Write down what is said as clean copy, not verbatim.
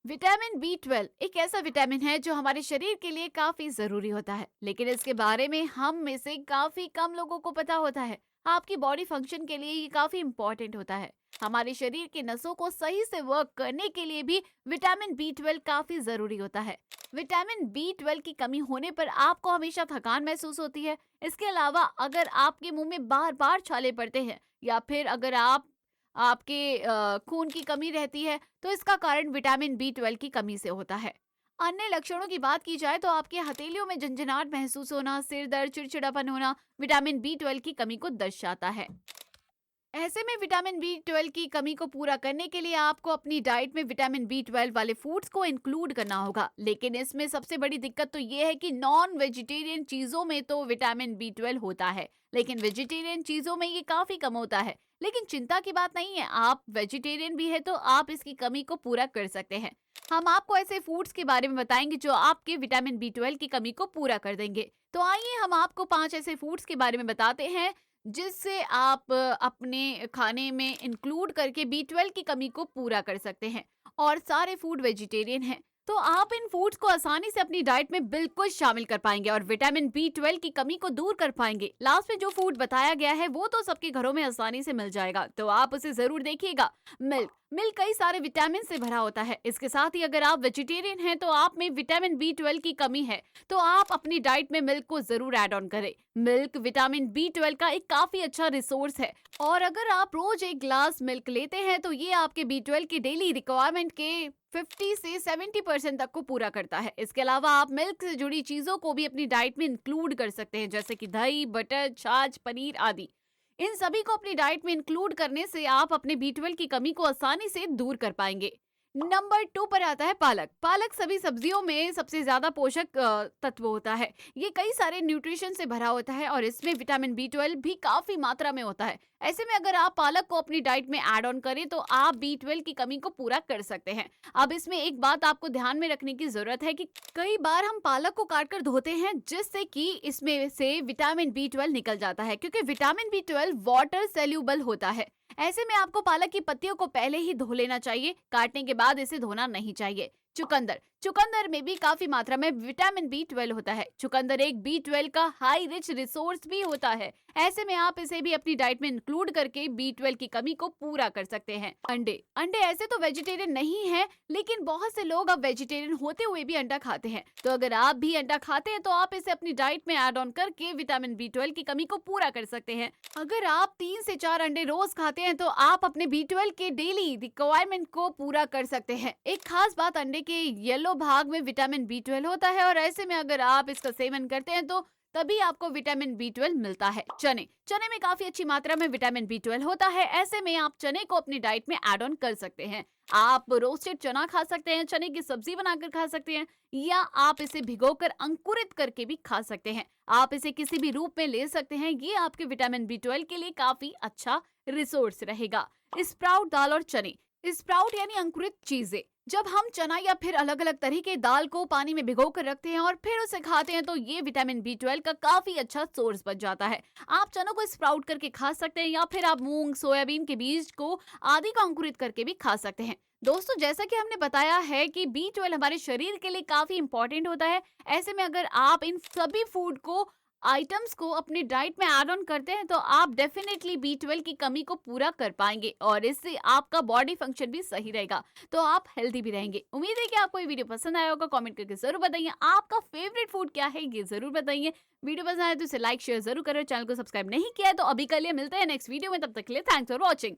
Vitamin B 12 एक ऐसा vitamin है जो हमारे शरीर के लिए काफी जरूरी होता है, लेकिन इसके बारे में हम में से काफी कम लोगों को पता होता है। आपकी बॉडी फंक्शन के लिए ये काफी इंपॉर्टेंट होता है। हमारे शरीर की नसों को सही से वर्क करने के लिए भी विटामिन बी 12 काफी जरूरी होता है। विटामिन बी 12 की कमी होने पर आपको हमेशा थकान महसूस होती है। इसके अलावा अगर आपके मुंह में बार बार छाले पड़ते हैं या फिर अगर आपके खून की कमी रहती है, तो इसका कारण विटामिन बी 12 की कमी से होता है। अन्य लक्षणों की बात की जाए तो आपके हथेलियों में झंझनाहट महसूस होना, सिर दर्द, चिड़चिड़ापन होना विटामिन बी 12 की कमी को दर्शाता है। ऐसे में विटामिन बी 12 की कमी को पूरा करने के लिए आपको अपनी डाइट में विटामिन बी 12 वाले फूड्स को इंक्लूड करना होगा। लेकिन इसमें सबसे बड़ी दिक्कत तो ये है कि नॉन वेजिटेरियन चीजों में तो विटामिन बी 12 होता है, लेकिन वेजिटेरियन चीजों में ये काफी कम होता है। लेकिन चिंता की बात नहीं है, आप वेजिटेरियन भी है तो आप इसकी कमी को पूरा कर सकते हैं। हम आपको ऐसे फूड्स के बारे में बताएंगे जो आपके विटामिन बी 12 की कमी को पूरा कर देंगे। तो आइए हम आपको 5 ऐसे फूड्स के बारे में बताते हैं जिससे आप अपने खाने में इंक्लूड करके बी 12 की कमी को पूरा कर सकते हैं। और सारे फूड वेजिटेरियन हैं, तो आप इन फूड्स को आसानी से अपनी डाइट में बिल्कुल शामिल कर पाएंगे और विटामिन बी 12 की कमी को दूर कर पाएंगे। लास्ट में जो फूड बताया गया है वो तो सबके घरों में आसानी से मिल जाएगा, तो आप उसे जरूर देखिएगा। मिल्क मिल्क कई सारे विटामिन से भरा होता है। इसके साथ ही अगर आप वेजिटेरियन हैं तो आप में विटामिन बी 12 की कमी है, तो आप अपनी डाइट में मिल्क को जरूर ऐड ऑन करें। मिल्क विटामिन बी 12 का एक काफी अच्छा रिसोर्स है और अगर आप रोज एक ग्लास मिल्क लेते हैं तो ये आपके बी 12 की डेली रिक्वायरमेंट के 50 से 70% तक को पूरा करता है। इसके अलावा आप मिल्क से जुड़ी चीजों को भी अपनी डाइट में इंक्लूड कर सकते हैं, जैसे कि दही, बटर, छाछ, पनीर आदि। इन सभी को अपनी डाइट में इंक्लूड करने से आप अपने बी 12 की कमी को आसानी से दूर कर पाएंगे। नंबर 2 पर आता है पालक। पालक सभी सब्जियों में सबसे ज्यादा पोषक तत्व होता है। ये कई सारे न्यूट्रिशन से भरा होता है और इसमें विटामिन बी 12 भी काफी मात्रा में होता है। ऐसे में अगर आप पालक को अपनी डाइट में ऐड ऑन करें तो आप बी 12 की कमी को पूरा कर सकते हैं। अब इसमें एक बात आपको ध्यान में रखने की जरूरत है कि कई बार हम पालक को काट कर धोते हैं जिससे कि इसमें से विटामिन बी 12 निकल जाता है, क्योंकि विटामिन बी 12 वाटर सेल्यूबल होता है। ऐसे में आपको पालक की पत्तियों को पहले ही धो लेना चाहिए, काटने के बाद इसे धोना नहीं चाहिए। चुकंदर चुकंदर में भी काफी मात्रा में विटामिन बी 12 होता है। चुकंदर एक बी 12 का हाई रिच रिसोर्स भी होता है। ऐसे में आप इसे भी अपनी डाइट में इंक्लूड करके बी 12 की कमी को पूरा कर सकते हैं। अंडे अंडे ऐसे तो वेजिटेरियन नहीं है, लेकिन बहुत से लोग अब वेजिटेरियन होते हुए भी अंडा खाते हैं। तो अगर आप भी अंडा खाते हैं तो आप इसे अपनी डाइट में ऐड ऑन करके विटामिन बी 12 की कमी को पूरा कर सकते हैं। अगर आप 3 से 4 अंडे रोज खाते हैं तो आप अपने बी 12 के डेली रिक्वायरमेंट को पूरा कर सकते हैं। एक खास बात, अंडे के येलो भाग में विटामिन बी 12 होता है और ऐसे में अगर आप इसका सेवन करते हैं तो तभी आपको विटामिन बी 12 मिलता है। चने चने में काफी अच्छी मात्रा में विटामिन बी 12 होता है। ऐसे में आप चने को अपनी डाइट में ऐड ऑन कर सकते हैं। आप रोस्टेड चना खा सकते हैं, चने की सब्जी बनाकर खा सकते हैं, या आप इसे भिगोकर अंकुरित करके भी खा सकते हैं। आप इसे किसी भी रूप में ले सकते हैं। ये आपके विटामिन बी 12 के लिए काफी अच्छा रिसोर्स रहेगा। स्प्राउट दाल और चने स्प्राउट यानी अंकुरित चीजें। जब हम चना या फिर अलग अलग तरह के दाल को पानी में भिगो कर रखते हैं और फिर उसे खाते हैं तो ये विटामिन बी 12 का काफी अच्छा सोर्स बन जाता है। आप चनों को स्प्राउट करके खा सकते हैं या फिर आप मूंग, सोयाबीन के बीज को आदि को अंकुरित करके भी खा सकते हैं। दोस्तों, जैसा कि हमने बताया है कि बी 12 हमारे शरीर के लिए काफी इंपॉर्टेंट होता है। ऐसे में अगर आप इन सभी फूड को आइटम्स को अपनी डाइट में ऐड ऑन करते हैं तो आप डेफिनेटली बी 12 की कमी को पूरा कर पाएंगे और इससे आपका बॉडी फंक्शन भी सही रहेगा, तो आप हेल्दी भी रहेंगे। उम्मीद है कि आपको ये वीडियो पसंद आया होगा। कमेंट करके जरूर बताइए आपका फेवरेट फूड क्या है, ये जरूर बताइए। वीडियो पसंद आए तो इसे लाइक शेयर जरूर करें। चैनल को सब्सक्राइब नहीं किया है तो अभी कर लिए। मिलते हैं नेक्स्ट वीडियो में, तब तक के लिए थैंक्स फॉर वॉचिंग।